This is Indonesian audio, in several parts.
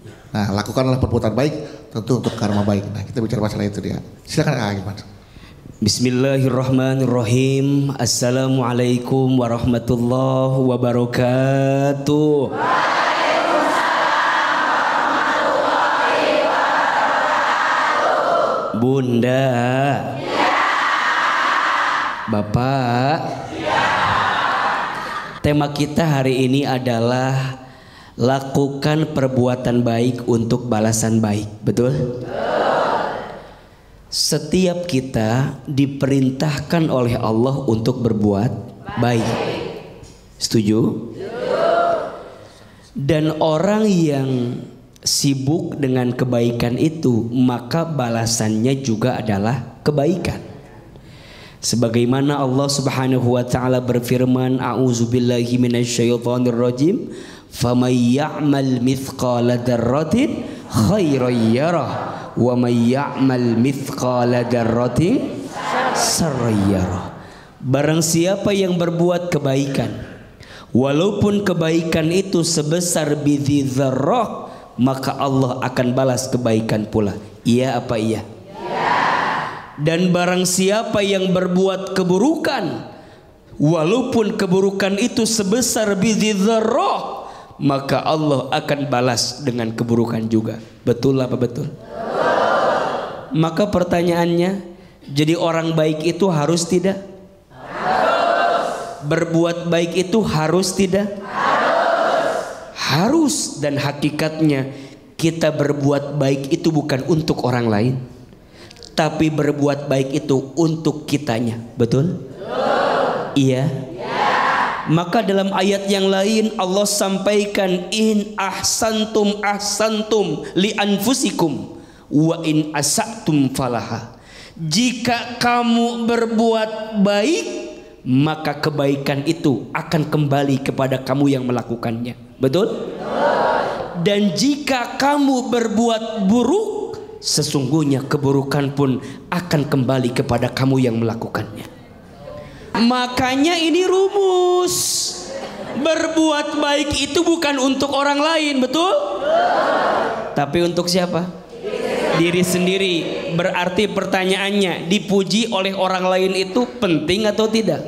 Nah, lakukanlah perbuatan baik tentu untuk karma baik. Nah, kita bicara masalah itu dia. Silakan Kak Agil. Bismillahirrahmanirrahim. Assalamualaikum warahmatullahi wabarakatuh. Bunda, Bapak, tema kita hari ini adalah lakukan perbuatan baik untuk balasan baik. Betul? Setiap kita diperintahkan oleh Allah untuk berbuat baik. Setuju? Dan orang yang sibuk dengan kebaikan itu, maka balasannya juga adalah kebaikan. Sebagaimana Allah Subhanahu wa taala berfirman, a'udzubillahi minasyaitonirrajim, faman ya'mal mithqala dzarratin khairan yarah wa may ya'mal mithqala dzarratin syarran yarah. Barang siapa yang berbuat kebaikan, walaupun kebaikan itu sebesar bidhi dzarrah, maka Allah akan balas kebaikan pula. Iya apa iya? Dan barang siapa yang berbuat keburukan, walaupun keburukan itu sebesar bidhi dzarrah, maka Allah akan balas dengan keburukan juga. Betul apa betul? Maka pertanyaannya, jadi orang baik itu harus tidak? Harus. Berbuat baik itu harus tidak? Harus. Dan hakikatnya kita berbuat baik itu bukan untuk orang lain, tapi berbuat baik itu untuk kitanya. Betul? Iya. Maka dalam ayat yang lain Allah sampaikan, in ahsantum ahsantum li anfusikum wa in asatum falaha. Jika kamu berbuat baik, maka kebaikan itu akan kembali kepada kamu yang melakukannya. Betul? Dan jika kamu berbuat buruk, sesungguhnya keburukan pun akan kembali kepada kamu yang melakukannya. Makanya ini rumus. Berbuat baik itu bukan untuk orang lain, betul? Tapi untuk siapa? Diri sendiri. Berarti pertanyaannya, dipuji oleh orang lain itu penting atau tidak?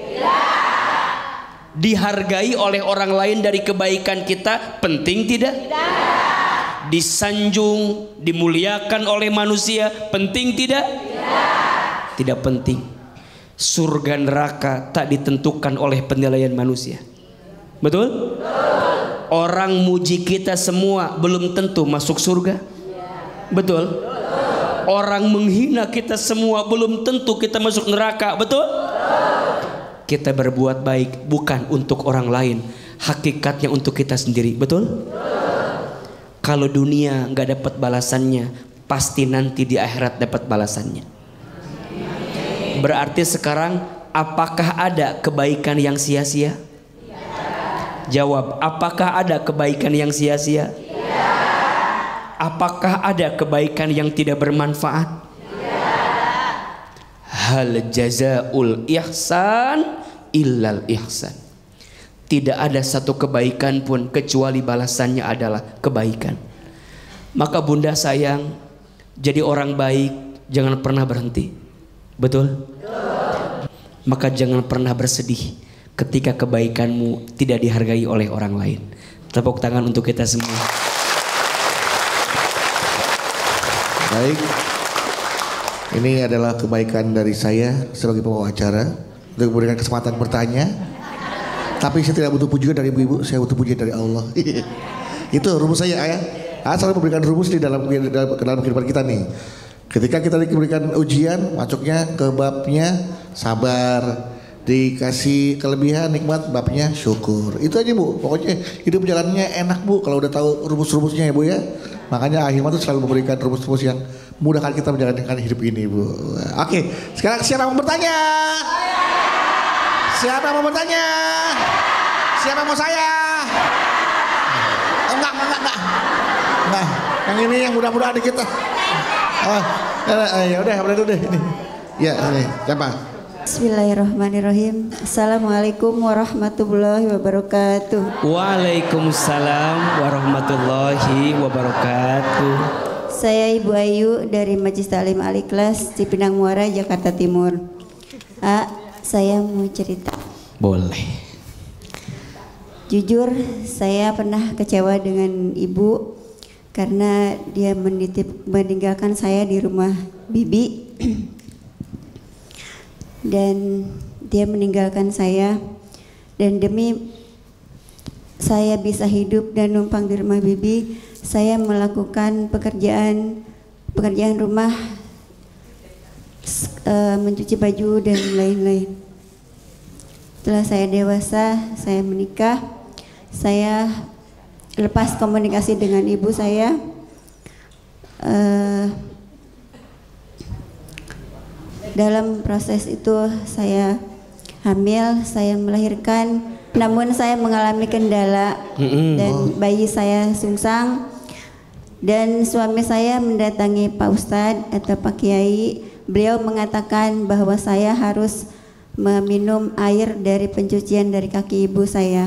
Dihargai oleh orang lain dari kebaikan kita penting tidak? Disanjung, dimuliakan oleh manusia penting tidak? Tidak penting. Surga neraka tak ditentukan oleh penilaian manusia. Betul? Orang muji kita semua belum tentu masuk surga. Betul? Orang menghina kita semua belum tentu kita masuk neraka. Betul? Kita berbuat baik bukan untuk orang lain, hakikatnya untuk kita sendiri. Betul? Kalau dunia nggak dapat balasannya, pasti nanti di akhirat dapat balasannya. Berarti sekarang, apakah ada kebaikan yang sia-sia? Jawab, apakah ada kebaikan yang sia-sia? Apakah ada kebaikan yang tidak bermanfaat? Hal jazaul ihsan illal ihsan. Tidak ada satu kebaikan pun kecuali balasannya adalah kebaikan. Maka bunda sayang, jadi orang baik jangan pernah berhenti. Betul? Maka jangan pernah bersedih ketika kebaikanmu tidak dihargai oleh orang lain. Tepuk tangan untuk kita semua. Baik. Ini adalah kebaikan dari saya sebagai pembawa acara untuk memberikan kesempatan bertanya. Tapi saya tidak butuh pujian dari ibu-ibu, saya butuh pujian dari Allah. Itu rumus saya, ayah. Asal memberikan rumus di dalam kehidupan kita nih. Ketika kita diberikan ujian, masuknya ke babnya sabar, dikasih kelebihan nikmat, babnya syukur. Itu aja bu, pokoknya hidup jalannya enak bu kalau udah tahu rumus-rumusnya ya bu ya. Makanya Ahilman tuh selalu memberikan rumus-rumus yang memudahkan kita menjalankan hidup ini bu. Oke, sekarang siapa mau bertanya? Siapa mau bertanya? Siapa mau saya? Enggak. Nah, yang ini yang mudah-mudahan di kita. Oh, ya udah, boleh dulu deh ini. Ya, ini siapa? Bismillahirrahmanirrahim. Assalamualaikum warahmatullahi wabarakatuh. Waalaikumsalam warahmatullahi wabarakatuh. Saya Ibu Ayu dari Majelis Taklim Al-Ikhlas Cipinang Muara, Jakarta Timur. Saya mau cerita. Boleh. Jujur saya pernah kecewa dengan ibu karena dia meninggalkan saya di rumah bibi. Dan dia meninggalkan saya, dan demi saya bisa hidup dan numpang di rumah bibi, saya melakukan pekerjaan rumah, mencuci baju dan lain-lain. Setelah saya dewasa, saya menikah, saya lepas komunikasi dengan ibu saya. Dalam proses itu saya hamil, saya melahirkan, namun saya mengalami kendala dan bayi saya sungsang, dan suami saya mendatangi Pak Ustadz atau Pak Kiai. Beliau mengatakan bahwa saya harus meminum air dari pencucian dari kaki ibu saya.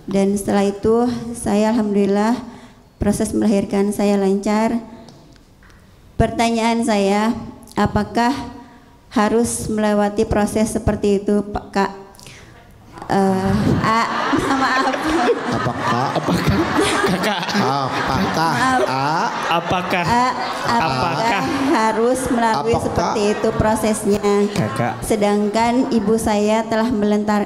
Dan setelah itu saya alhamdulillah proses melahirkan saya lancar. Pertanyaan saya, apakah harus melewati proses seperti itu, Pak Kak? Maaf. Apakah harus melalui seperti itu prosesnya? Kakak. Sedangkan ibu saya telah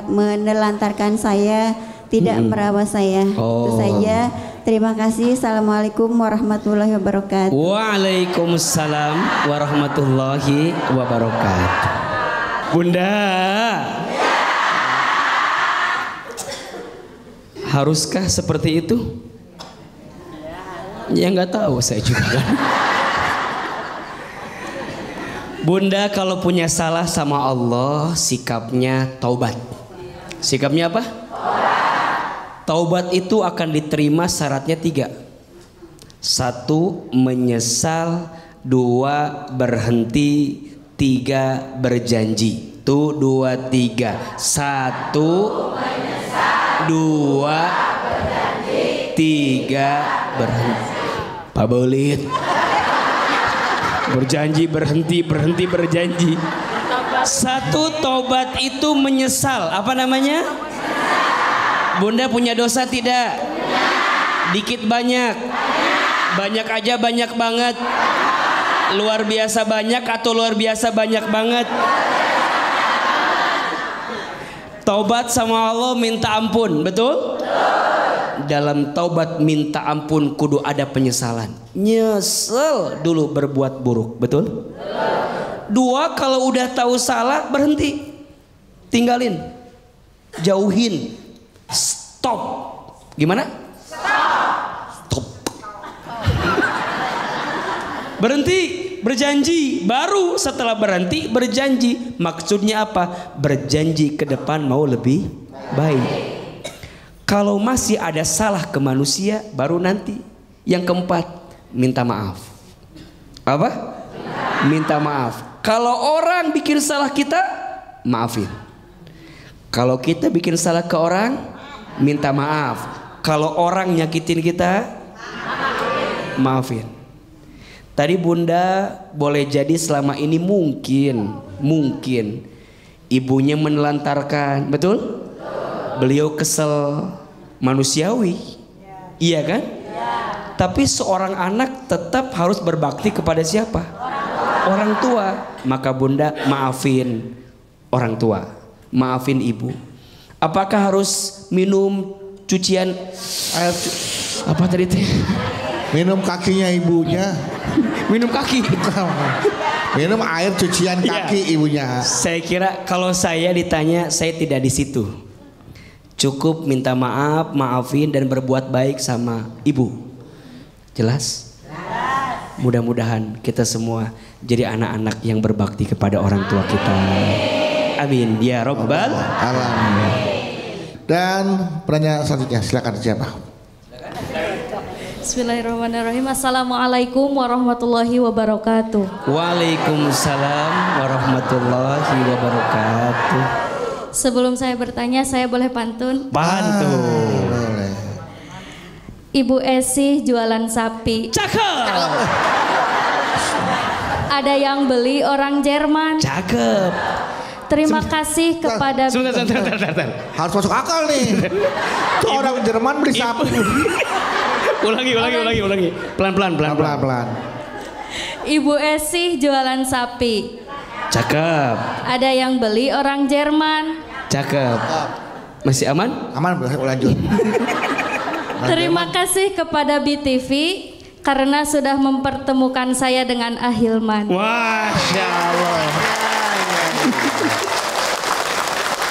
menelantarkan saya, tidak merawat saya. Itu saja. Terima kasih. Assalamualaikum warahmatullahi wabarakatuh. Waalaikumsalam warahmatullahi wabarakatuh. Bunda, haruskah seperti itu? Ya nggak tahu saya juga. Bunda kalau punya salah sama Allah, sikapnya taubat. Sikapnya apa? Taubat itu akan diterima syaratnya 3. 1. Menyesal. 2. Berhenti. 3. Berjanji. Tuh 2, 3. 1. 2. 3. Berhenti. Pak Bolit. Berjanji, berhenti, berjanji. 1. Taubat itu menyesal. Apa namanya? Bunda punya dosa tidak? Dikit banyak? Banyak aja banyak banget? Luar biasa banyak atau luar biasa banyak banget? Taubat sama Allah minta ampun, betul? Dalam taubat minta ampun kudu ada penyesalan. Nyesel dulu berbuat buruk, betul? 2, kalau udah tahu salah berhenti. Tinggalin. Jauhin. Stop. Gimana? Stop. Berhenti, berjanji. Baru setelah berhenti berjanji. Maksudnya apa? Berjanji ke depan mau lebih baik. Kalau masih ada salah ke manusia, baru nanti. Yang keempat, minta maaf. Apa? Minta maaf. Kalau orang bikin salah kita, maafin. Kalau kita bikin salah ke orang, minta maaf. Kalau orang nyakitin kita, maafin. Tadi Bunda boleh jadi selama ini mungkin ibunya menelantarkan, betul? Beliau kesel, manusiawi, iya kan? Tapi seorang anak tetap harus berbakti kepada siapa? Orang tua. Maka Bunda maafin orang tua, maafin ibu. Apakah harus minum cucian apa tadi teh? Minum kakinya ibunya. Minum kaki. Minum air cucian kaki ibunya. Saya kira kalau saya ditanya, saya tidak di situ. Cukup minta maaf, maafin dan berbuat baik sama ibu. Jelas? Mudah-mudahan kita semua jadi anak-anak yang berbakti kepada orang tua kita. Amin ya Rabbal alamin. Dan pertanyaan selanjutnya silakan siapa? Bismillahirrahmanirrahim. Assalamualaikum warahmatullahi wabarakatuh. Waalaikumsalam warahmatullahi wabarakatuh. Sebelum saya bertanya, saya boleh pantun? Pantun. Boleh. Ibu Esi jualan sapi. Cakep. Ada yang beli orang Jerman. Cakep. Terima kasih kepada Sebentar. Harus masuk akal nih. Tuh orang Jerman beli sapi. Ulangi. Pelan. Ibu Esi jualan sapi. Cakep. Ada yang beli orang Jerman. Cakep. Masih aman? Aman, lanjut. Terima kasih kepada BTV karena sudah mempertemukan saya dengan Ahilman. Masya Allah.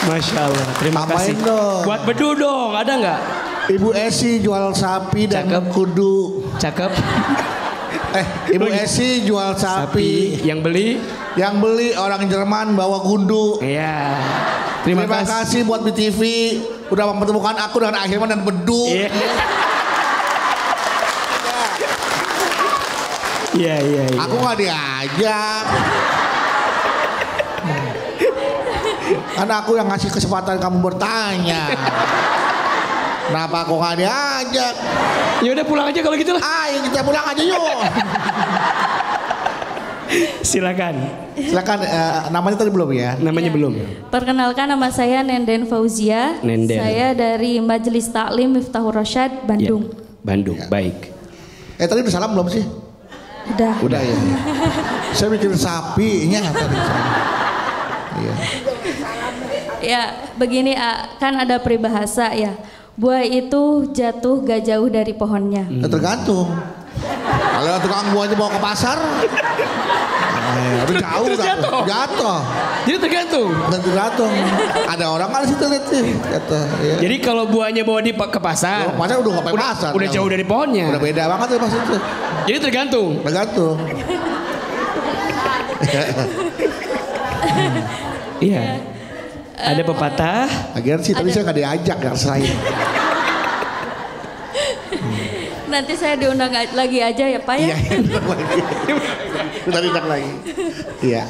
Masya Allah. Terima kasih. Tambahin dong. Buat bedu dong, ada nggak? Ibu Esi jual sapi dan Cakep. kudu. Cakep. Ibu Esi jual sapi. Yang beli? Orang Jerman bawa gundu. Iya. Terima kasih buat BTV udah mempertemukan aku dengan Ahilman dan bedu. Iya. Aku nggak diajak. Karena aku yang ngasih kesempatan kamu bertanya. Kenapa aku nggak diajak? Ya udah pulang aja kalau gitu lah. Ayo kita pulang aja yuk. Silakan. Namanya tadi belum ya? Namanya belum. Perkenalkan, nama saya Nenden Fauzia. Nenden. Saya dari Majelis Taklim Miftahur Rasyad, Bandung. Ya, Bandung, baik. Tadi udah salam belum sih? Udah ya. Saya mikir sapinya tadi. Iya. Ya, begini kan ada peribahasa ya. Buah itu jatuh gak jauh dari pohonnya. Tergantung. Kalau tukang buahnya bawa ke pasar, jauh Terus jatuh. Jadi tergantung. Tergantung. Ada orang kan di situ lihat sih. Ya. Jadi kalau buahnya bawa ke pasar. Pasar udah ngapain pasar? Udah jauh dari pohonnya. Udah beda banget tuh maksudnya. Jadi tergantung. Iya. Ada pepatah. Akhirnya sih tadi saya nggak diajak nggak saya. Nanti saya diundang lagi aja ya Pak ya. Kita diundang lagi. Iya.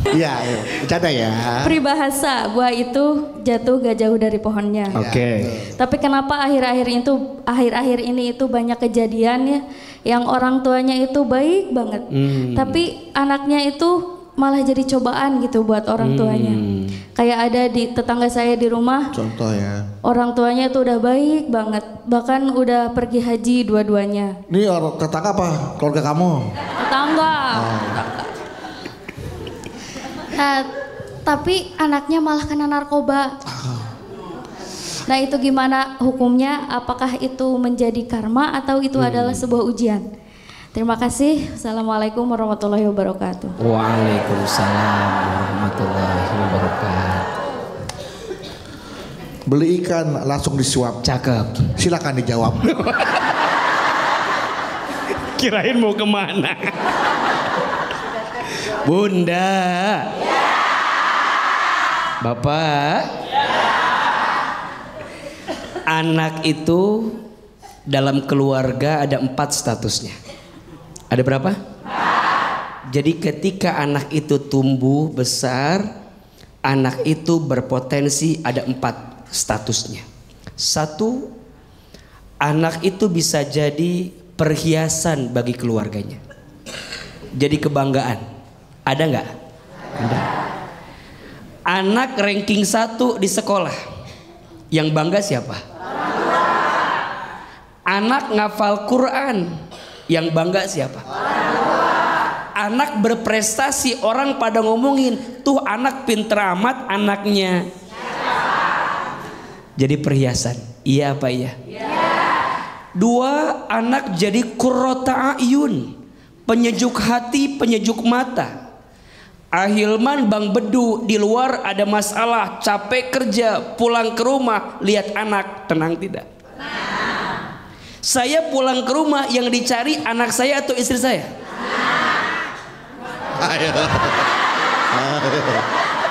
Iya, bercanda ya. Peribahasa buah itu jatuh gak jauh dari pohonnya. Oke. Tapi kenapa akhir-akhir ini itu banyak kejadian ya yang orang tuanya itu baik banget. Tapi anaknya itu malah jadi cobaan gitu buat orang tuanya. Kayak ada di tetangga saya di rumah. Contoh ya. Orang tuanya itu udah baik banget, bahkan udah pergi haji dua-duanya. Ini orang tetangga apa? Keluarga kamu? Tetangga. Nah, tapi anaknya malah kena narkoba. Nah, itu gimana hukumnya? Apakah itu menjadi karma atau itu adalah sebuah ujian? Terima kasih. Assalamualaikum warahmatullahi wabarakatuh. Waalaikumsalam warahmatullahi wabarakatuh. Beli ikan langsung disuap. Cakep. Silakan dijawab. Kirain mau kemana? Bunda. Bapak. Anak itu dalam keluarga ada 4 statusnya. Ada berapa? 4. Jadi ketika anak itu tumbuh besar, anak itu berpotensi ada 4 statusnya. 1, anak itu bisa jadi perhiasan bagi keluarganya. Jadi kebanggaan. Ada nggak? Ada. Anak ranking 1 di sekolah. Yang bangga siapa? Anak ngafal Quran, yang bangga siapa? Anak berprestasi, orang pada ngomongin, tuh anak pinter amat anaknya. Jadi perhiasan, iya apa iya? 2, anak jadi qurrata ayun, penyejuk hati, penyejuk mata. Ahilman, Bang Bedu di luar ada masalah, capek kerja, pulang ke rumah, lihat anak, tenang tidak? Saya pulang ke rumah, yang dicari anak saya atau istri saya? Ayo.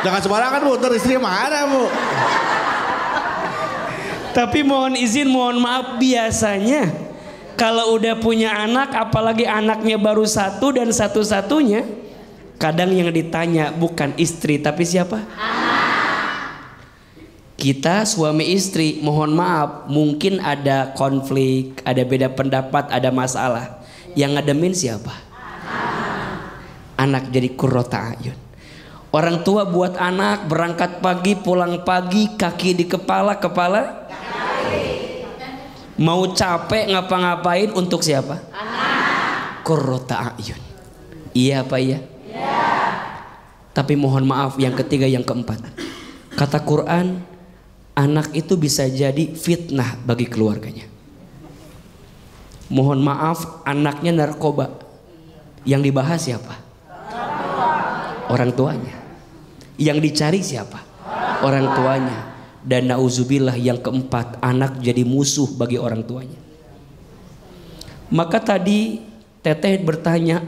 Jangan sembarangan Bu, ntar istri marah Bu. Tapi mohon izin, mohon maaf, biasanya Kalau udah punya anak, apalagi anaknya baru satu dan satu-satunya, kadang yang ditanya bukan istri tapi siapa? Kita suami istri, mohon maaf, mungkin ada konflik, ada beda pendapat, ada masalah. Yang ngademin siapa? Anak jadi qurrata ayun. Orang tua buat anak berangkat pagi, pulang pagi, kaki di kepala, kepala mau capek ngapa-ngapain untuk siapa? Anak. Qurrata ayun. Iya apa iya? Iya. Tapi mohon maaf, yang ketiga, yang keempat. Kata Quran, anak itu bisa jadi fitnah bagi keluarganya. Mohon maaf, anaknya narkoba. Yang dibahas siapa? Orang tuanya. Yang dicari siapa? Orang tuanya. Dan nauzubillah, yang keempat, anak jadi musuh bagi orang tuanya. Maka tadi Teteh bertanya,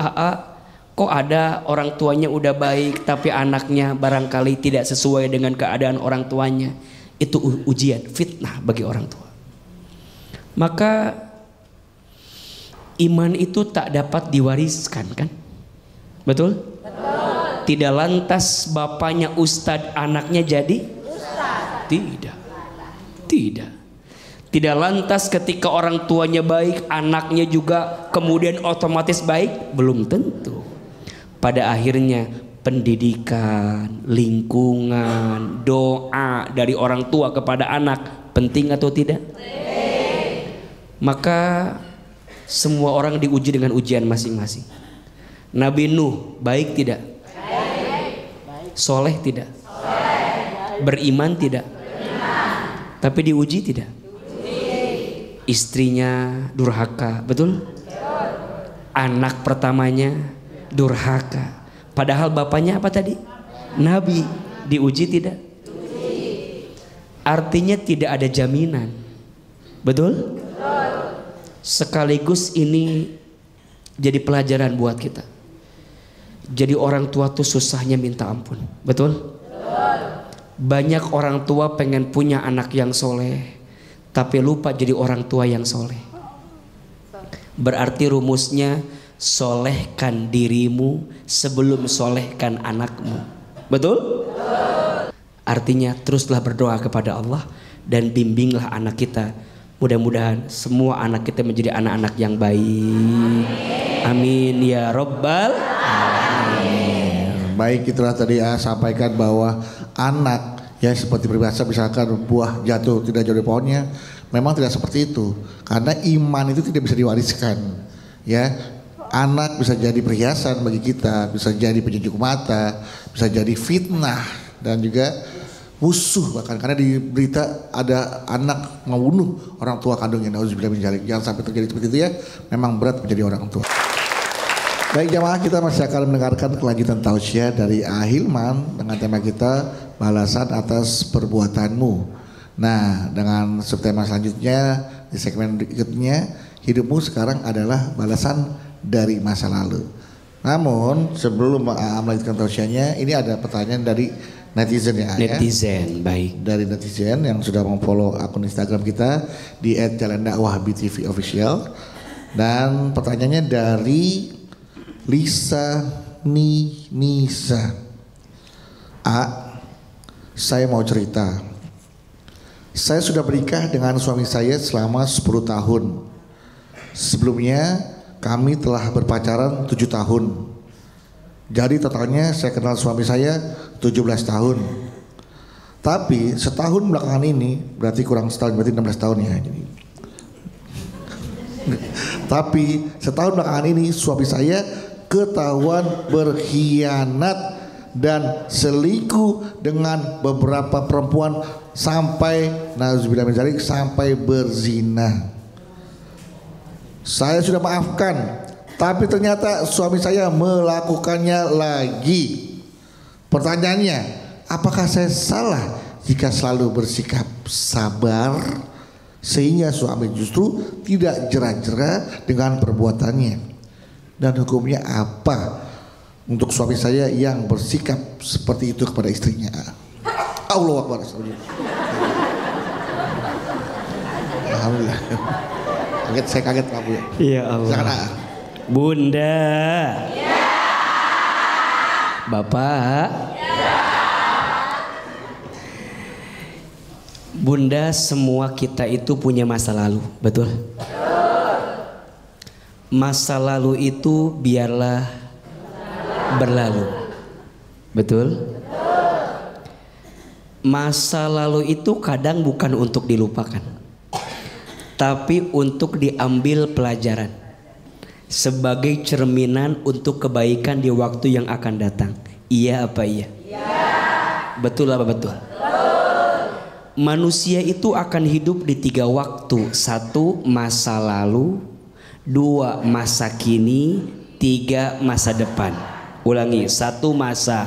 kok ada orang tuanya udah baik tapi anaknya barangkali tidak sesuai dengan keadaan orang tuanya. Itu ujian, fitnah bagi orang tua. Maka iman itu tak dapat diwariskan, kan? Betul? Betul. Tidak lantas bapaknya ustadz, anaknya jadi ustadz. Tidak. Tidak. Tidak lantas ketika orang tuanya baik, anaknya juga kemudian otomatis baik, belum tentu. Pada akhirnya pendidikan, lingkungan, doa dari orang tua kepada anak penting atau tidak? Maka semua orang diuji dengan ujian masing-masing. Nabi Nuh baik tidak? Soleh tidak? Beriman tidak? Tapi diuji tidak? Istrinya durhaka, betul? Anak pertamanya durhaka. Padahal bapaknya apa tadi? Nabi. Diuji tidak? Artinya tidak ada jaminan. Betul? Sekaligus ini jadi pelajaran buat kita. Jadi orang tua tuh susahnya minta ampun. Betul? Banyak orang tua pengen punya anak yang soleh, tapi lupa jadi orang tua yang soleh. Berarti rumusnya, solehkan dirimu sebelum solehkan anakmu. Betul? Artinya teruslah berdoa kepada Allah dan bimbinglah anak kita. Mudah-mudahan semua anak kita menjadi anak-anak yang baik. Amin ya Rabbal alamin. Baik, itulah tadi sampaikan bahwa anak ya seperti peribahasa, misalkan buah jatuh tidak jauh dari pohonnya, memang tidak seperti itu. Karena iman itu tidak bisa diwariskan. Ya, anak bisa jadi perhiasan bagi kita, bisa jadi penyejuk mata, bisa jadi fitnah dan juga musuh bahkan. Karena di berita ada anak membunuh orang tua kandungnya. Nauzubillah min dzalik. Jangan sampai terjadi seperti itu ya. Memang berat menjadi orang tua. Baik jamaah, kita masih akan mendengarkan kelanjutan tausiah dari Ahilman dengan tema kita balasan atas perbuatanmu. Nah, dengan subtema selanjutnya di segmen berikutnya, hidupmu sekarang adalah balasan dari masa lalu. Namun sebelum melanjutkan tausiahnya, ini ada pertanyaan dari netizen ya. Netizen, baik. Dari netizen yang sudah memfollow akun Instagram kita di @jalandakwahbtv_official. Dan pertanyaannya dari Lisa Nisa. Saya mau cerita. Saya sudah bernikah dengan suami saya selama 10 tahun. Sebelumnya kami telah berpacaran 7 tahun. Jadi totalnya saya kenal suami saya 17 tahun. Tapi setahun belakangan ini, berarti kurang setahun, berarti 16 tahun ya. Tapi setahun belakangan ini suami saya ketahuan berkhianat dan selingkuh dengan beberapa perempuan sampai nauzubillah min dzalik, sampai berzina. Saya sudah maafkan, tapi ternyata suami saya melakukannya lagi. Pertanyaannya, apakah saya salah jika selalu bersikap sabar sehingga suami justru tidak jera-jera dengan perbuatannya? Dan hukumnya apa untuk suami saya yang bersikap seperti itu kepada istrinya? Allahu Akbar. Alhamdulillah. Saya kaget Pak Bu. Ya Allah. Silakan A. Bunda. Ya. Bapak. Ya. Bunda, semua kita itu punya masa lalu, betul? Masa lalu itu biarlah berlalu, betul? Masa lalu itu kadang bukan untuk dilupakan, tapi untuk diambil pelajaran sebagai cerminan untuk kebaikan di waktu yang akan datang. Iya apa iya? Iya. Betul apa betul? Manusia itu akan hidup di 3 waktu. 1 masa lalu, 2 masa kini, 3 masa depan. Ulangi, 1 masa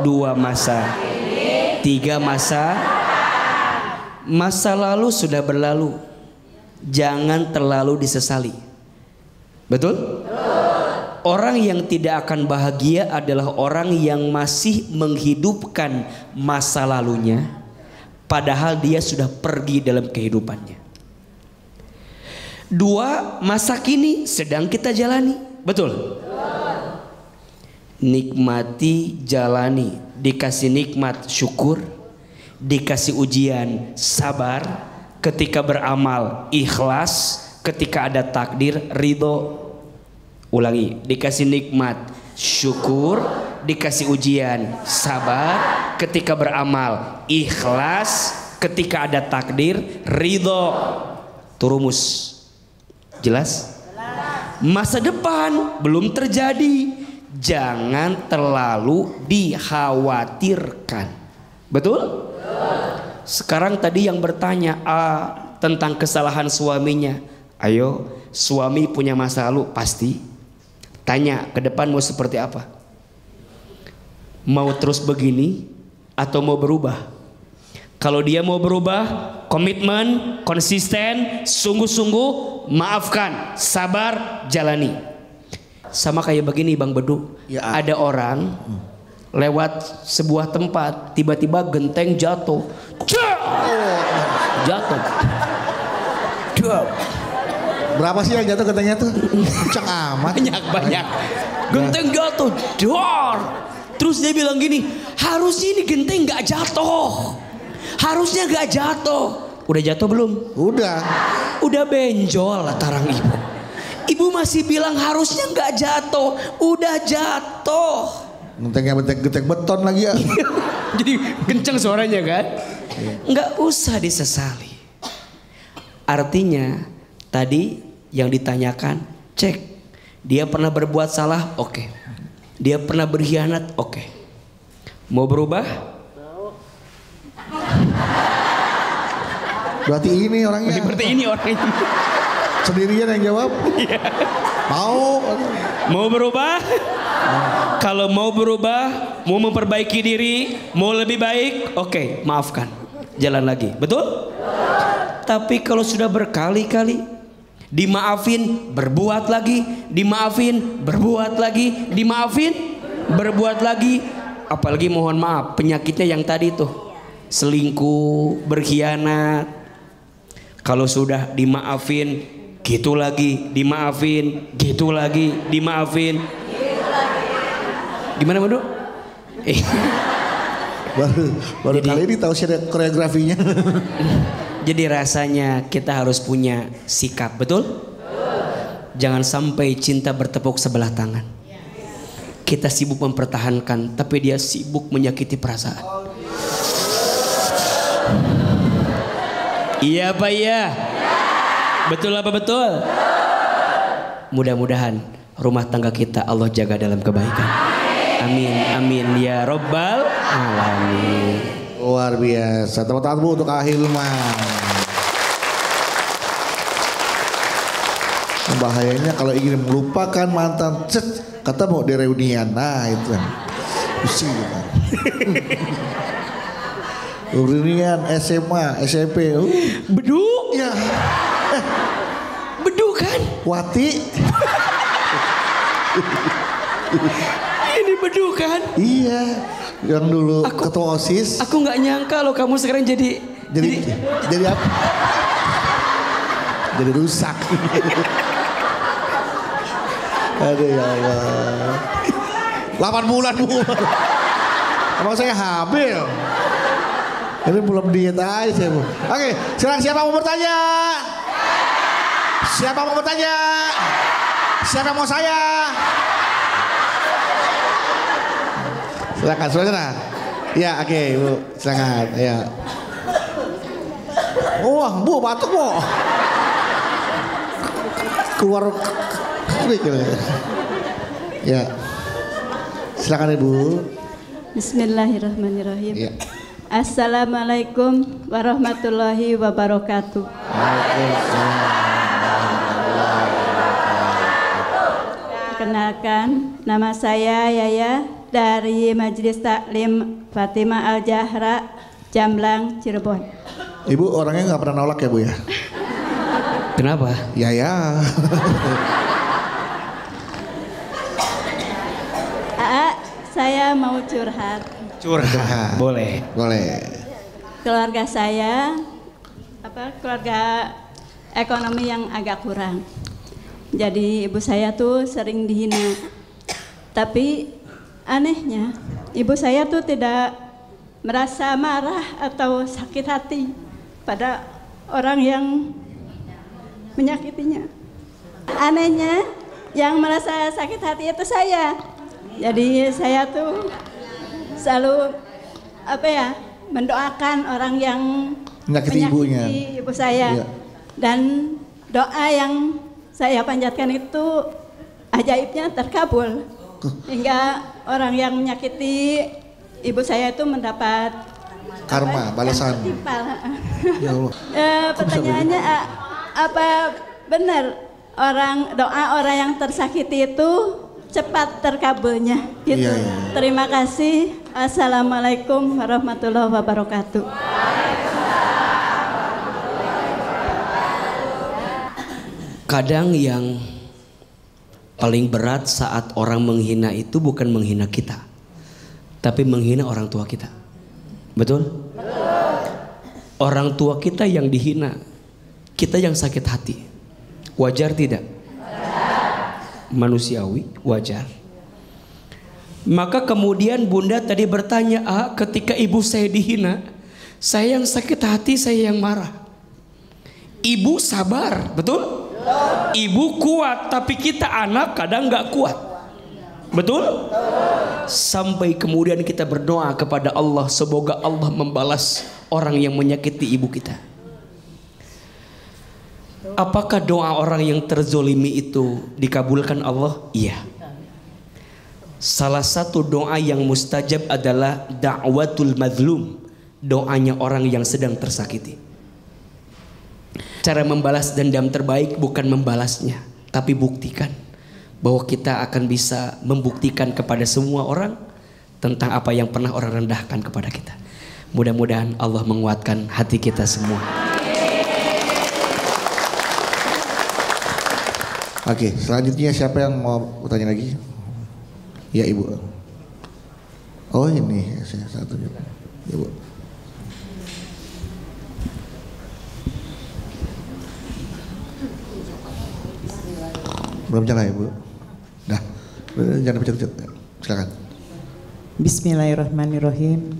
lalu, 2 masa kini, 3 masa. Masa lalu sudah berlalu, jangan terlalu disesali. Betul? Orang yang tidak akan bahagia adalah orang yang masih menghidupkan masa lalunya, padahal dia sudah pergi dalam kehidupannya. 2 masa kini sedang kita jalani, betul? Nikmati, jalani. Dikasih nikmat syukur, dikasih ujian sabar, ketika beramal ikhlas, ketika ada takdir ridho. Ulangi, dikasih nikmat syukur, dikasih ujian sabar, ketika beramal ikhlas, ketika ada takdir ridho. Turumus. Jelas? Masa depan belum terjadi, jangan terlalu dikhawatirkan. Betul? Sekarang tadi yang bertanya tentang kesalahan suaminya. Ayo, suami punya masa lalu pasti. Tanya ke depan mau seperti apa? Mau terus begini atau mau berubah? Kalau dia mau berubah, komitmen, konsisten, sungguh-sungguh, maafkan, sabar, jalani. Sama kayak begini Bang Bedu, ya, ada orang lewat sebuah tempat, tiba-tiba genteng jatuh. Jatuh. Berapa sih yang jatuh gentengnya tuh? Kencang amat. Banyak. Genteng jatuh. Dor. Terus dia bilang gini, harusnya ini genteng gak jatuh. Harusnya gak jatuh. Udah jatuh belum? Udah benjol tarang ibu. Ibu masih bilang harusnya gak jatuh. Udah jatuh. Gentengnya genteng beton lagi ya. Jadi kenceng suaranya kan? Nggak usah disesali. Artinya tadi yang ditanyakan, cek dia pernah berbuat salah, oke. Dia pernah berkhianat, oke. Mau berubah? Berarti ini orangnya. Sendirian yang jawab. Mau berubah? Kalau mau berubah, mau memperbaiki diri, mau lebih baik, oke, maafkan. Jalan lagi, betul? Tapi kalau sudah berkali-kali dimaafin, berbuat lagi, dimaafin, berbuat lagi, dimaafin, berbuat lagi, apalagi mohon maaf penyakitnya yang tadi tuh, selingkuh, berkhianat. Kalau sudah dimaafin, gitu lagi, dimaafin, gitu lagi, dimaafin. Gimana Madu? baru kali ini tahu sih koreografinya. Jadi rasanya kita harus punya sikap, betul? Jangan sampai cinta bertepuk sebelah tangan. Kita sibuk mempertahankan, tapi dia sibuk menyakiti perasaan. Iya apa iya? Betul apa betul? Mudah-mudahan rumah tangga kita Allah jaga dalam kebaikan. Amin, amin ya Rabbal Alamin. Luar biasa. Tepuk tangan Bu untuk Ahilman. Bahayanya kalau ingin melupakan mantan, kata mau di reunian. Nah itu pusing kan. Reunian SMA, SMP. Beduk. Ya. Beduk kan? Wati. Ini beduk kan? Iya. Yang dulu ketua OSIS. Aku nggak nyangka loh kamu sekarang jadi apa? jadi rusak. Aduh ya Allah. 8 bulan Bu. Emang saya hamil. Ini belum diet aja saya Bu. Oke, sekarang siapa mau bertanya? Siapa mau bertanya? Siapa mau saya? Silakan, saudara. Ya, oke, Bu. Silakan. Ya. Wah, Bu, batuk, Bu. Keluar klik. Ya. Silakan Ibu. Bismillahirrahmanirrahim. Ya. Assalamualaikum warahmatullahi wabarakatuh. Perkenalkan, nama saya Yaya dari Majelis Taklim Fatimah Al-Jahra, Jamblang, Cirebon. Ibu orangnya nggak pernah nolak ya Bu ya? Kenapa? Ya. Saya mau curhat. Curhat. Boleh. Keluarga saya, keluarga ekonomi yang agak kurang. Jadi ibu saya tuh sering dihina. Tapi anehnya, ibu saya tuh tidak merasa marah atau sakit hati pada orang yang menyakitinya. Anehnya, yang merasa sakit hati itu saya. Jadi saya tuh selalu mendoakan orang yang menyakiti ibunya. Ibu saya. Iya. Dan doa yang saya panjatkan itu ajaibnya terkabul. Hingga orang yang menyakiti ibu saya itu mendapat karma, balasan. Ya Allah. Pertanyaannya apa benar doa orang yang tersakiti itu cepat terkabulnya gitu. Iya. Terima kasih. Assalamualaikum warahmatullahi wabarakatuh. Kadang yang paling berat saat orang menghina itu bukan menghina kita, tapi menghina orang tua kita. Betul? Orang tua kita yang dihina, kita yang sakit hati. Wajar tidak? Manusiawi, wajar. Maka kemudian Bunda tadi bertanya, ketika ibu saya dihina, saya yang sakit hati, saya yang marah. Ibu sabar, betul? Ibu kuat, tapi kita anak kadang gak kuat. Betul? Sampai kemudian kita berdoa kepada Allah, semoga Allah membalas orang yang menyakiti ibu kita. Apakah doa orang yang terzolimi itu dikabulkan Allah? Iya. Salah satu doa yang mustajab adalah da'watul mazlum, doanya orang yang sedang tersakiti. Cara membalas dendam terbaik bukan membalasnya, tapi buktikan bahwa kita akan bisa membuktikan kepada semua orang tentang apa yang pernah orang rendahkan kepada kita. Mudah-mudahan Allah menguatkan hati kita semua. Oke, selanjutnya siapa yang mau bertanya lagi? Ya Ibu. Oh ini saya satu Ibu. Belum jalan ya Bu? Dah, jangan pencet-pencet. Silakan. Bismillahirrahmanirrahim.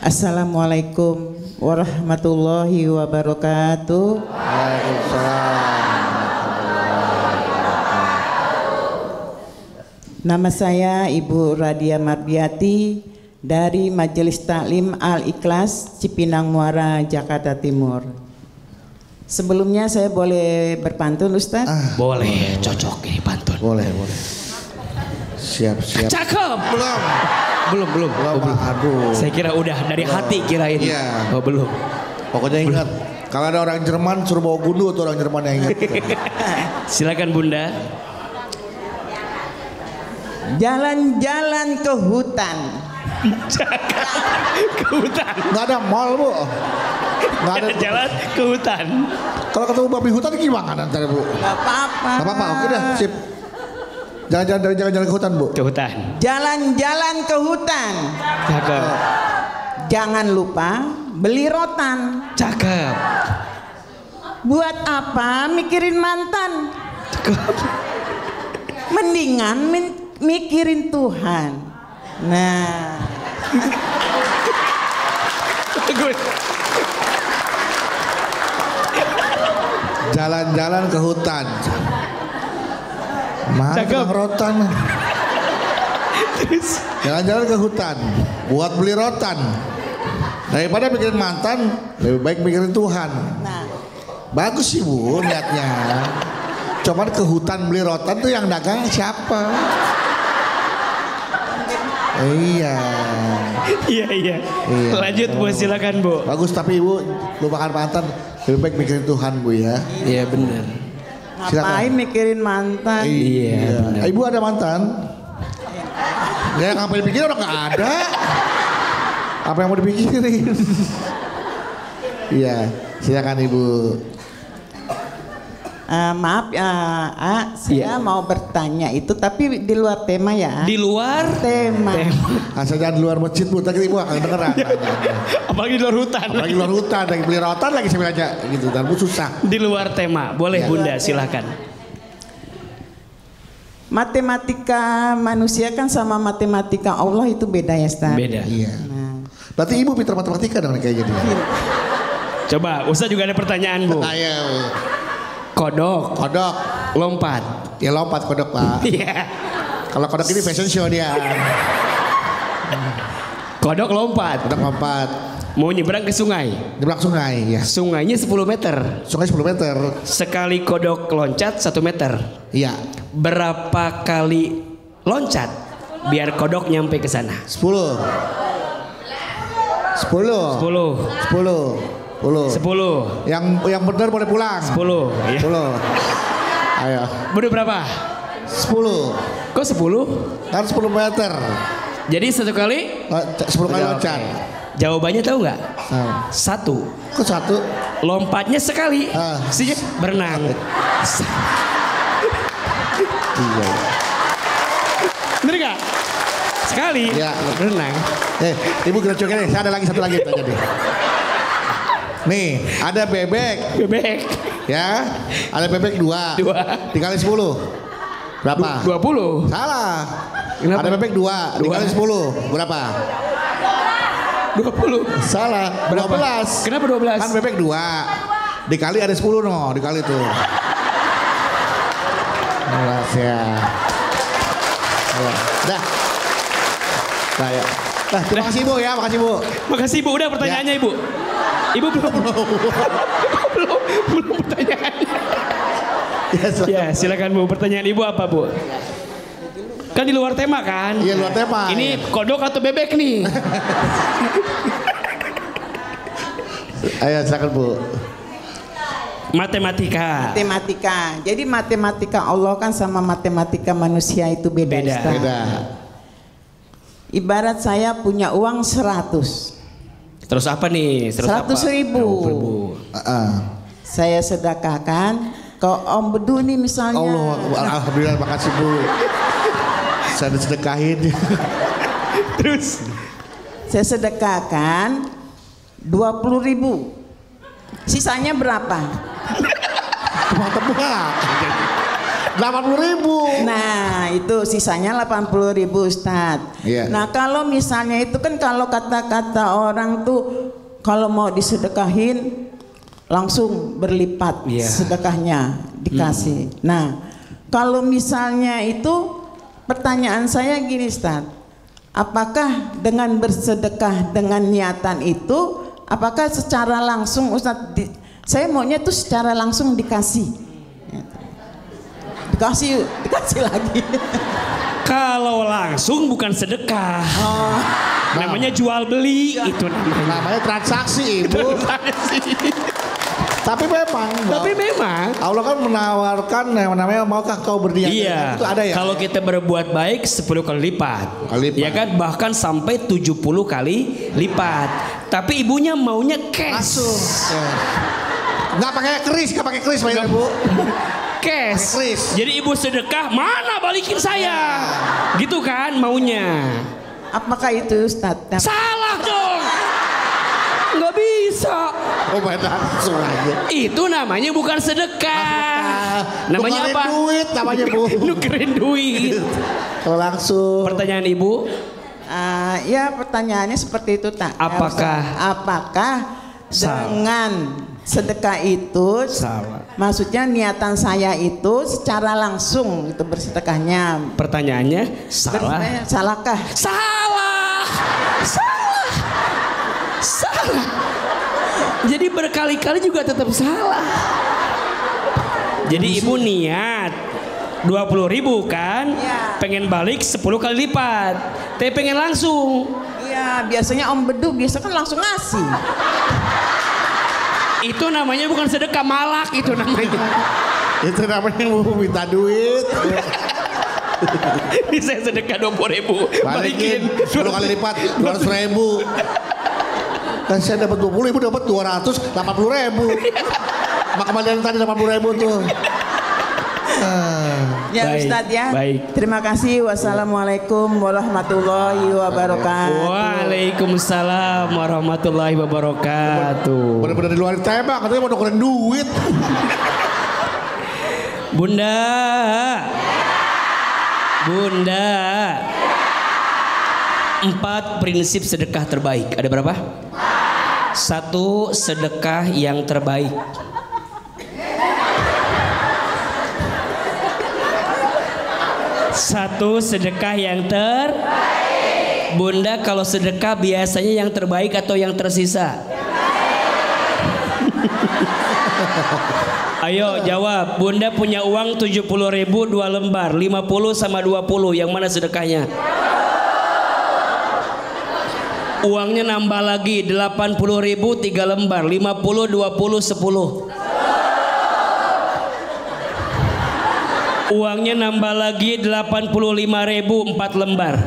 Assalamualaikum warahmatullahi wabarakatuh. Waalaikumsalam. Nama saya Ibu Radia Mardiati dari Majelis Taklim Al-Ikhlas Cipinang Muara, Jakarta Timur. Sebelumnya saya boleh berpantun Ustaz? Boleh, cocok ini pantun. Boleh. Siap. Cakep. Belum. Aduh. Saya kira udah dari hati kirain. Iya. Oh belum. Pokoknya ingat, kalau ada orang Jerman suruh bawa gundu tuh orang Jerman yang ingat. Silakan Bunda. Jalan-jalan ke hutan. Ke hutan. Nggak ada mall Bu. Nggak ada jalan ke hutan. Kalau ketemu babi hutan gimana nanti Bu? Gak apa-apa. Gak apa-apa, oke dah, sip. Jalan-jalan ke hutan Bu. Ke hutan. Jalan-jalan ke hutan. Cakep. Jangan lupa beli rotan. Cakep. Buat apa mikirin mantan? Mendingan mikirin Tuhan. Nah. Jalan-jalan ke hutan. Mana tukang rotan? Jalan-jalan ke hutan buat beli rotan. Daripada mikirin mantan, lebih baik mikirin Tuhan. Nah. Bagus sih Bu niatnya. Cuman ke hutan beli rotan tuh yang dagang siapa? Iya. Iya. Lanjut Bu, silakan Bu. Bagus, tapi Ibu lupakan mantan, lebih baik mikirin Tuhan Bu ya. Iya benar. Ngapain mikirin mantan? Iya. Benar. Ibu ada mantan? Ya ngapain dipikirin, orang nggak ada. Apa yang mau dipikirin? Iya, silakan Ibu. Maaf ya, saya mau bertanya itu tapi di luar tema ya. Di luar tema. Asal jangan di luar masjid Bu, tadi Ibu akan dengeran. Apalagi di luar hutan. Apalagi di luar hutan, lagi beli rotan lagi saya aja gitu, dan Bu susah. Di luar tema, boleh Ya. Bunda silakan. Matematika manusia kan sama matematika Allah itu beda ya Ustaz? Beda. Iya. Berarti Ibu pintar matematika dong kayak gitu. Coba, Ustaz juga ada pertanyaan Bu. Ayo. Kodok, lompat. Ya lompat kodok Pak. Iya. Kalau kodok ini fashion show dia. Kodok lompat. Kodok lompat. Mau nyebrang ke sungai. Nyebrang sungai ya. Sungainya 10 meter. Sungai 10 meter. Sekali kodok loncat 1 meter. Iya. Berapa kali loncat biar kodok nyampe ke sana? 10. 10. Yang benar boleh pulang. 10. Ya. 10. Ayo. Budi berapa? 10. Kok 10? Kan 10 meter. Jadi 1 kali? 10 kali loncat. Jawabannya tahu nggak? 1. Kok 1? Lompatnya sekali. Sini berenang. Iya. Bener nggak? Sekali. Ya. Berenang. Ibu kita coba nih. Saya ada lagi satu lagi tanya deh. Nih, ada bebek. Ya, ada bebek 2. Dikali 10. Berapa? 20. Salah. Kenapa? Ada bebek 2. Dikali 10. Berapa? 20. Salah. Berapa? 12. Kenapa 12? Kan bebek 2. Dikali ada 10 no. Dikali tuh. 12 ya. Dah. Nah, ya. Nah, terima kasih Bu ya. Makasih Bu. Makasih Bu. Udah pertanyaannya Ibu. Ibu belum pertanyaannya. Ya silakan Bu. Pertanyaan Ibu apa Bu? Kan di luar tema kan? Iya luar tema. Ini kodok atau bebek nih? Ayo silakan Bu. Matematika. Jadi matematika Allah kan sama matematika manusia itu beda. Ustaz. Beda. Ibarat saya punya uang 100. Terus apa nih? 100.000. Saya sedekahkan ke Om Bedu nih misalnya. Allah, alhamdulillah, makasih Bu. Saya disedekahin. Terus saya sedekahkan 20.000. Sisanya berapa? Tebak-tebak. 80.000. Nah itu sisanya 80.000 Ustadz. Iya. Nah kalau misalnya itu kan kalau kata-kata orang tuh kalau mau disedekahin langsung berlipat sedekahnya dikasih. Nah kalau misalnya itu pertanyaan saya gini Ustadz, apakah dengan bersedekah dengan niatan itu, apakah secara langsung Ustadz, saya maunya tuh secara langsung dikasih lagi. kalau langsung bukan sedekah. Namanya jual beli itu Namanya transaksi Ibu. Tapi memang Allah kan menawarkan yang namanya maukah kau berniat. Iya. Itu ada ya. Kalau kita berbuat baik 10 kali lipat. Ya kan bahkan sampai 70 kali lipat. Tapi ibunya maunya cash. Langsung. Nggak pakai keris bayar Bu. Cash. Jadi ibu sedekah, mana balikin saya? Gitu kan maunya. Apakah itu Ustadz? Salah dong. Nggak bisa. Oh main langsung aja. Itu namanya bukan sedekah. Namanya Nukerin apa? duit namanya Bu. Nukerin duit. Kalau langsung. Pertanyaan Ibu, Ya pertanyaannya seperti itu tak. Apakah dengan sedekah itu salah. maksudnya niatan saya itu secara langsung itu bersedekahnya. Pertanyaannya salah. Salahkah? Salah. Jadi berkali-kali juga tetap salah. Jadi ibu niat 20.000 kan, Ya. pengen balik 10 kali lipat, tapi pengen langsung. Iya, biasanya Om Bedu biasa kan langsung ngasih. Itu namanya bukan sedekah, malak itu namanya. Itu namanya mau minta duit. Ini saya sedekah 20.000, Balikin 10 kali lipat 200.000. Kan saya dapat 20.000 dapat 280.000. Maka kembalian tadi 80.000 tuh. Ya Baik, Ustadz ya. baik. Terima kasih. Wassalamualaikum warahmatullahi wabarakatuh. Waalaikumsalam warahmatullahi wabarakatuh. Bener-bener di luar tembak katanya mau nukerin duit. Bunda. 4 prinsip sedekah terbaik. Ada berapa? 1, sedekah yang terbaik. Satu, sedekah yang terbaik. Bunda, kalau sedekah biasanya yang terbaik atau yang tersisa? Ayo jawab. Bunda punya uang 70.000 2 lembar, 50 sama 20, yang mana sedekahnya? Uangnya nambah lagi 80.000 3 lembar, 50 20 10. Uangnya nambah lagi 85.000 4 lembar.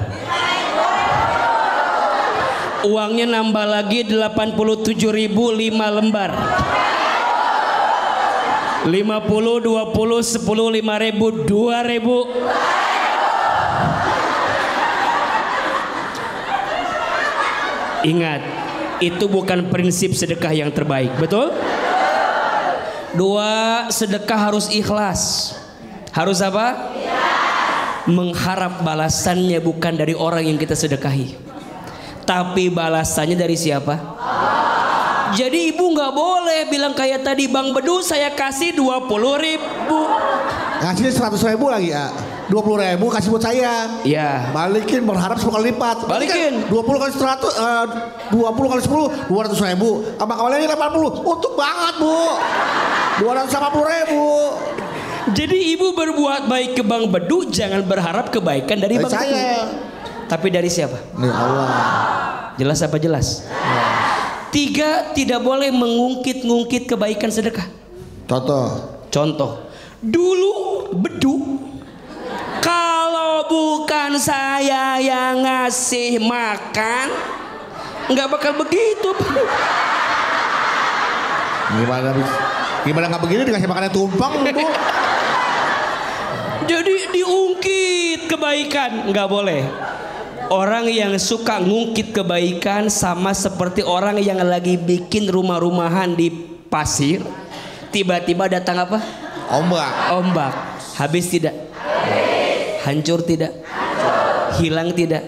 Uangnya nambah lagi 87.000 5 lembar. 50 20 10 5.000 2.000. Ingat, itu bukan prinsip sedekah yang terbaik, betul? 2, sedekah harus ikhlas. Harus apa? Mengharap balasannya bukan dari orang yang kita sedekahi, tapi balasannya dari siapa? Jadi ibu nggak boleh bilang kayak tadi, Bang Bedu saya kasih 20.000. Ngasihnya 100.000 lagi ya. 20.000 kasih buat saya. Ya. Balikin berharap 10 kali lipat. Balikin. 20 kali 100, 20 kali 10, 200.000. Sama kembaliannya 80. Untung banget Bu. 280.000. Jadi ibu berbuat baik ke Bang Bedu, jangan berharap kebaikan dari Bang Bedu. Tapi dari siapa? Dari Allah. Jelas apa jelas? 3, tidak boleh mengungkit-ngungkit kebaikan sedekah. Contoh. Dulu Bedu, kalau bukan saya yang ngasih makan, nggak bakal begitu. Gimana nggak begini dikasih makannya tumpang Bu? Jadi diungkit kebaikan, nggak boleh. Orang yang suka ngungkit kebaikan sama seperti orang yang lagi bikin rumah-rumahan di pasir, tiba-tiba datang apa? Ombak. Habis tidak? Hancur tidak? Hilang tidak?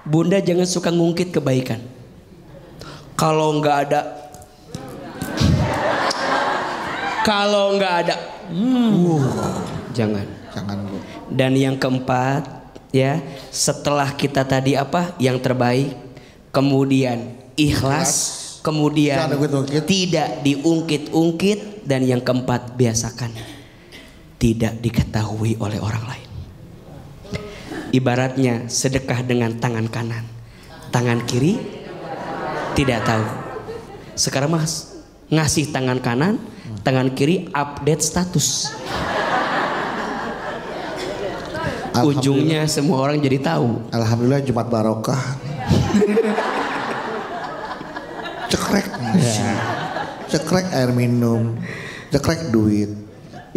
Bunda jangan suka ngungkit kebaikan. Kalau nggak ada, jangan Bu. Dan yang keempat, ya, setelah kita tadi apa? Yang terbaik, kemudian ikhlas, kemudian tidak diungkit-ungkit, dan yang keempat, biasakan tidak diketahui oleh orang lain. Ibaratnya sedekah dengan tangan kanan, tangan kiri tidak tahu. Sekarang Mas ngasih tangan kanan, tangan kiri update status. Ujungnya semua orang jadi tahu. Alhamdulillah Jumat barokah. Cekrek, cekrek air minum, cekrek duit.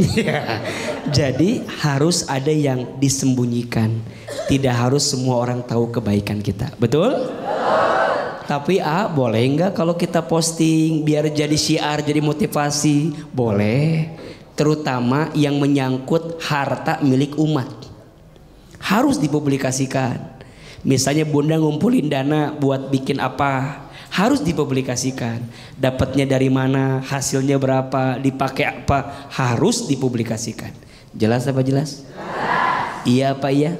Ya, jadi harus ada yang disembunyikan. Tidak harus semua orang tahu kebaikan kita. Betul? Tapi boleh nggak kalau kita posting biar jadi syiar, jadi motivasi? Boleh. Terutama yang menyangkut harta milik umat. Harus dipublikasikan. Misalnya bunda ngumpulin dana buat bikin apa, harus dipublikasikan. Dapatnya dari mana, hasilnya berapa, dipakai apa, harus dipublikasikan. Jelas apa jelas? Iya apa iya?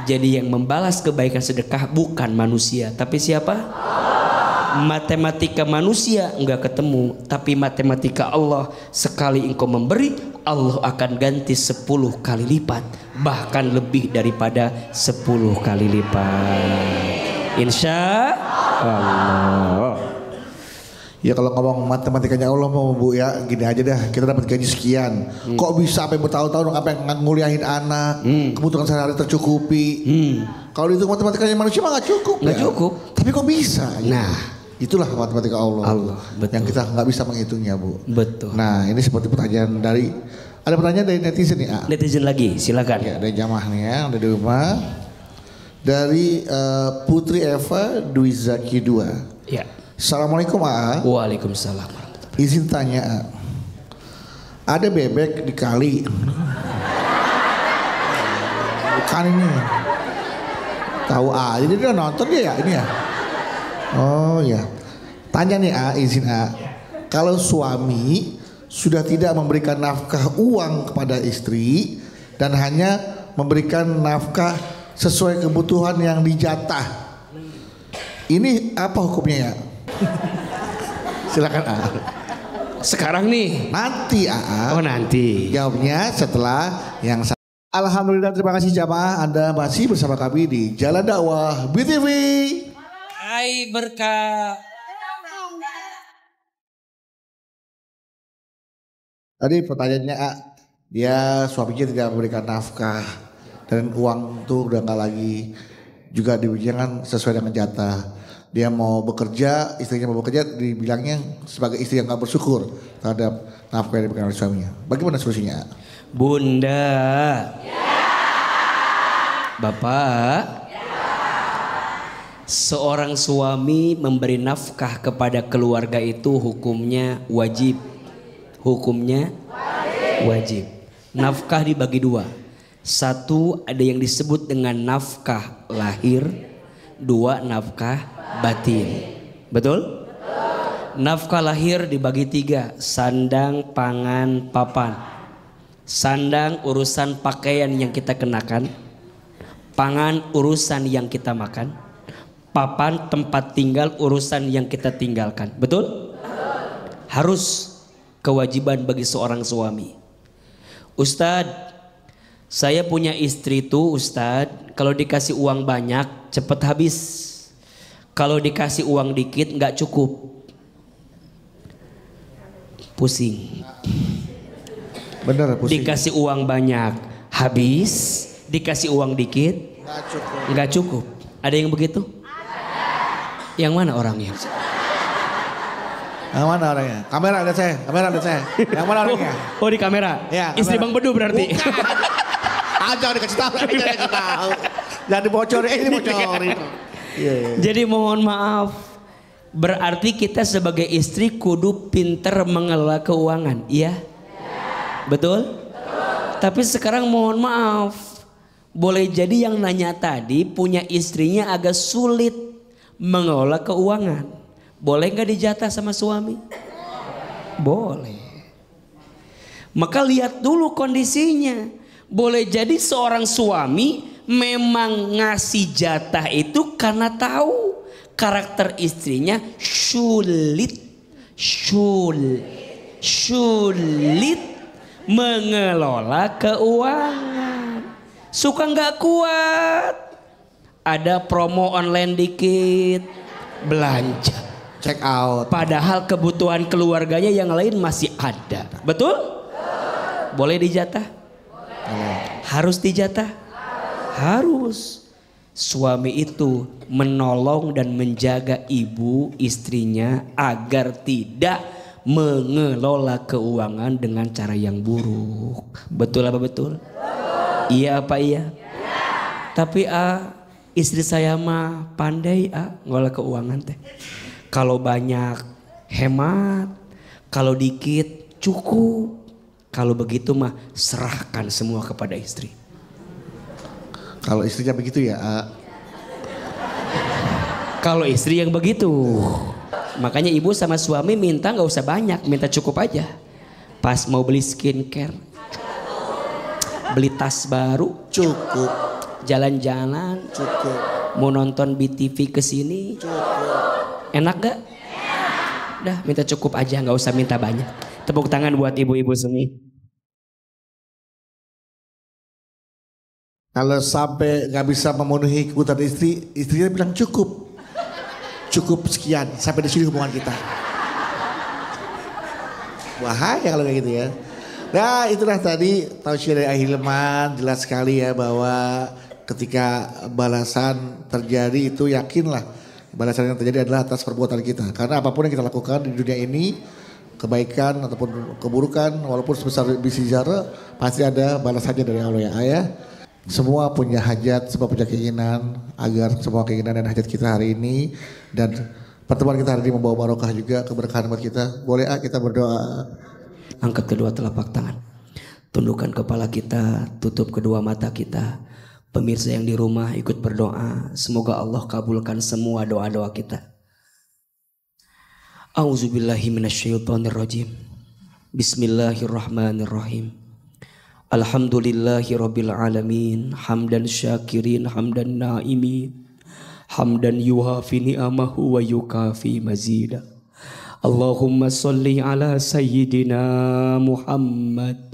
Jadi yang membalas kebaikan sedekah bukan manusia, tapi siapa? Matematika manusia enggak ketemu, tapi matematika Allah, sekali engkau memberi, Allah akan ganti 10 kali lipat, bahkan lebih daripada 10 kali lipat. Insya Allah. Ya kalau ngomong matematikanya Allah mau Bu ya, gini aja dah, kita dapat gaji sekian. Kok bisa sampai bertahun-tahun sampai nguliahin anak, kebutuhan sehari-hari tercukupi. Kalau itu matematikanya manusia mah nggak cukup. Nggak cukup. Tapi kok bisa? Nah, itulah matematika Allah. Betul. Yang kita nggak bisa menghitungnya Bu. Betul. Nah ini seperti pertanyaan dari, ada pertanyaan dari netizen nih. Netizen lagi, silakan. Ya, dari jamaah nih ya, ada di rumah. Dari Putri Eva Dwi Zaki 2. Ya. Assalamualaikum Waalaikumsalam. Izin tanya, ada bebek di kali? Bukan ini. Tahu aja dia udah nonton dia ya ini ya. Oh ya. Tanya nih izin kalau suami sudah tidak memberikan nafkah uang kepada istri dan hanya memberikan nafkah sesuai kebutuhan yang dijatah, ini apa hukumnya ya? Silakan Sekarang nih. Nanti Oh nanti. jawabnya setelah yang Alhamdulillah, terima kasih jamaah, Anda masih bersama kami di Jalan Dakwah BTV. Hai berkah. Tadi pertanyaannya dia suaminya tidak memberikan nafkah dan uang tuh udah nggak lagi juga dibilang sesuai dengan jatah. Dia mau bekerja, istrinya mau bekerja, dibilangnya sebagai istri yang gak bersyukur terhadap nafkah yang diberikan oleh suaminya. Bagaimana solusinya? Bunda. Bapak. Seorang suami memberi nafkah kepada keluarga itu hukumnya wajib. Hukumnya wajib. Nafkah dibagi dua. Satu, ada yang disebut dengan nafkah lahir. Dua, nafkah batin. Betul? Nafkah lahir dibagi tiga. Sandang, pangan, papan. Sandang urusan pakaian yang kita kenakan. Pangan urusan yang kita makan. Papan tempat tinggal urusan yang kita tinggalkan. Betul? Harus kewajiban bagi seorang suami. Ustadz, saya punya istri tuh Ustadz, kalau dikasih uang banyak cepet habis. Kalau dikasih uang dikit nggak cukup. Pusing. Bener, pusing. Dikasih uang banyak habis, dikasih uang dikit nggak cukup. Ada yang begitu? Yang mana orangnya? Yang mana orangnya? Kamera ada saya, Yang mana orangnya? Oh di kamera? Ya, Istri kamera. Bang Bedu berarti? Jangan dikasih tahu, jangan dibocorin, ini bocorin. Jadi mohon maaf, berarti kita sebagai istri kudu pinter mengelola keuangan, iya? Betul? Tapi sekarang mohon maaf, boleh jadi yang nanya tadi punya istrinya agak sulit mengelola keuangan. Boleh nggak dijatah sama suami? Boleh. Maka lihat dulu kondisinya. Boleh jadi seorang suami memang ngasih jatah itu karena tahu karakter istrinya sulit mengelola keuangan. Suka nggak kuat. Ada promo online dikit, belanja, check out. Padahal kebutuhan keluarganya yang lain masih ada. Betul? Boleh dijatah? Harus dijatah? Harus. Suami itu menolong dan menjaga ibu istrinya agar tidak mengelola keuangan dengan cara yang buruk. Betul apa betul? Iya apa iya? Tapi Istri saya mah pandai ngolah keuangan teh. Kalau banyak hemat, kalau dikit cukup. Kalau begitu mah serahkan semua kepada istri. Kalau istrinya begitu ya. Kalau istri yang begitu, makanya ibu sama suami minta nggak usah banyak, minta cukup aja. Pas mau beli skincare, beli tas baru, Cukup. jalan-jalan, Cukup. mau nonton BTV kesini, enak gak? Dah minta cukup aja, nggak usah minta banyak. Tepuk tangan buat ibu-ibu semua. Kalau sampai nggak bisa memenuhi kebutuhan istri, istrinya bilang cukup. Cukup sekian, sampai di sini hubungan kita. Bahaya kalau kayak gitu ya. Nah itulah tadi tausiah dari Ahilman, jelas sekali ya bahwa ketika balasan terjadi itu yakinlah balasan yang terjadi adalah atas perbuatan kita. Karena apapun yang kita lakukan di dunia ini, kebaikan ataupun keburukan walaupun sebesar biji zarah pasti ada balasannya dari Allah ya ayah. Semua punya hajat, semua punya keinginan agar semua keinginan dan hajat kita hari ini dan pertemuan kita hari ini membawa barokah juga, keberkahan buat kita. Boleh kita berdoa. Angkat kedua telapak tangan. Tundukkan kepala kita, tutup kedua mata kita. Pemirsa yang di rumah ikut berdoa. Semoga Allah kabulkan semua doa-doa kita. A'udzubillahi minasyaitonirrajim. Bismillahirrahmanirrahim. Alhamdulillahi rabbil alamin. Hamdan syakirin, hamdan naimin. Hamdan yuhafi ni'amahu wa yukafi mazida. Allahumma salli ala sayyidina Muhammad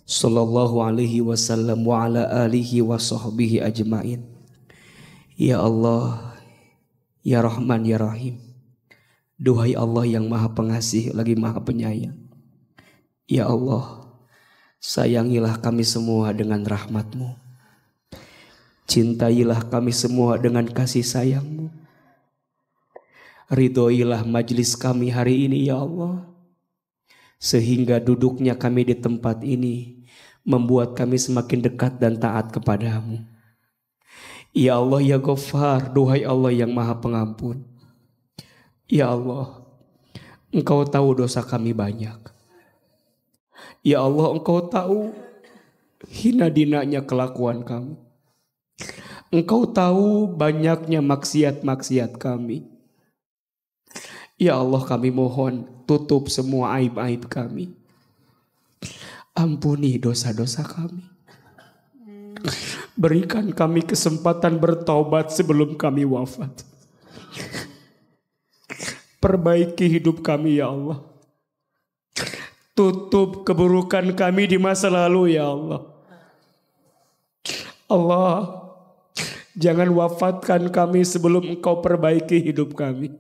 sallallahu alaihi wasallam wa ala alihi wa sahbihi ajmain. Ya Allah, ya Rahman, ya Rahim. Duhai Allah yang maha pengasih lagi maha penyayang. Ya Allah, sayangilah kami semua dengan rahmat-Mu. Cintailah kami semua dengan kasih sayang-Mu. Ridhoilah majlis kami hari ini ya Allah. Sehingga duduknya kami di tempat ini membuat kami semakin dekat dan taat kepadamu. Ya Allah ya Ghaffar, duhai Allah yang maha pengampun. Ya Allah, Engkau tahu dosa kami banyak. Ya Allah, Engkau tahu hina dinanya kelakuan kami. Engkau tahu banyaknya maksiat-maksiat kami. Ya Allah, kami mohon tutup semua aib-aib kami. Ampuni dosa-dosa kami. Berikan kami kesempatan bertaubat sebelum kami wafat. Perbaiki hidup kami ya Allah. Tutup keburukan kami di masa lalu ya Allah. Allah, jangan wafatkan kami sebelum Engkau perbaiki hidup kami.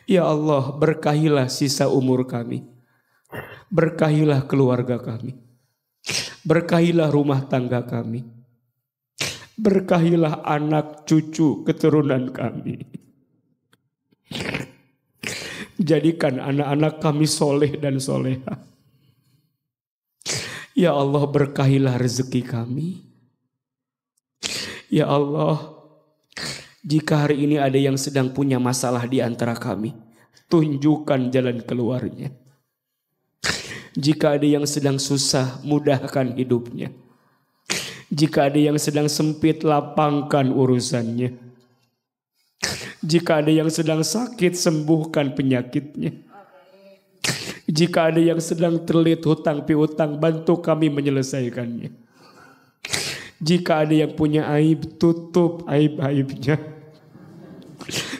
Ya Allah, berkahilah sisa umur kami. Berkahilah keluarga kami. Berkahilah rumah tangga kami. Berkahilah anak cucu keturunan kami. Jadikan anak-anak kami soleh dan soleha. Ya Allah, berkahilah rezeki kami. Ya Allah, jika hari ini ada yang sedang punya masalah di antara kami, tunjukkan jalan keluarnya. Jika ada yang sedang susah, mudahkan hidupnya. Jika ada yang sedang sempit, lapangkan urusannya. Jika ada yang sedang sakit, sembuhkan penyakitnya. Jika ada yang sedang terlilit hutang piutang, bantu kami menyelesaikannya. Jika ada yang punya aib, tutup aib-aibnya.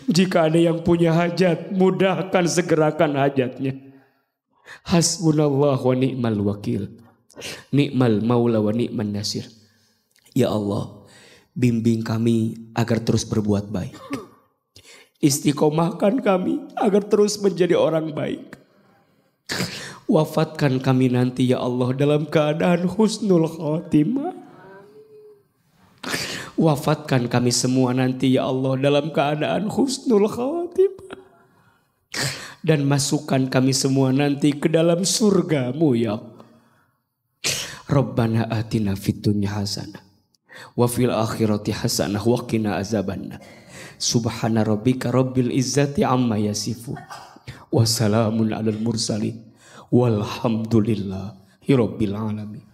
Jika ada yang punya hajat, mudahkan segerakan hajatnya. Hasbunallah wa ni'mal wakil. Ni'mal maula wa ni'man nasir. Ya Allah, bimbing kami agar terus berbuat baik. Istiqomahkan kami agar terus menjadi orang baik. Wafatkan kami nanti ya Allah dalam keadaan husnul khatimah. Wafatkan kami semua nanti ya Allah dalam keadaan husnul khatimah. Dan masukkan kami semua nanti ke dalam surga-Mu ya Allah. Rabbana atina fid dunya hasanah wa fil akhirati hasanah wa qina azabannar. Subhana rabbika rabbil izzati amma yasifun. Wa salamun alal mursalin. Walhamdulillahi rabbil alamin.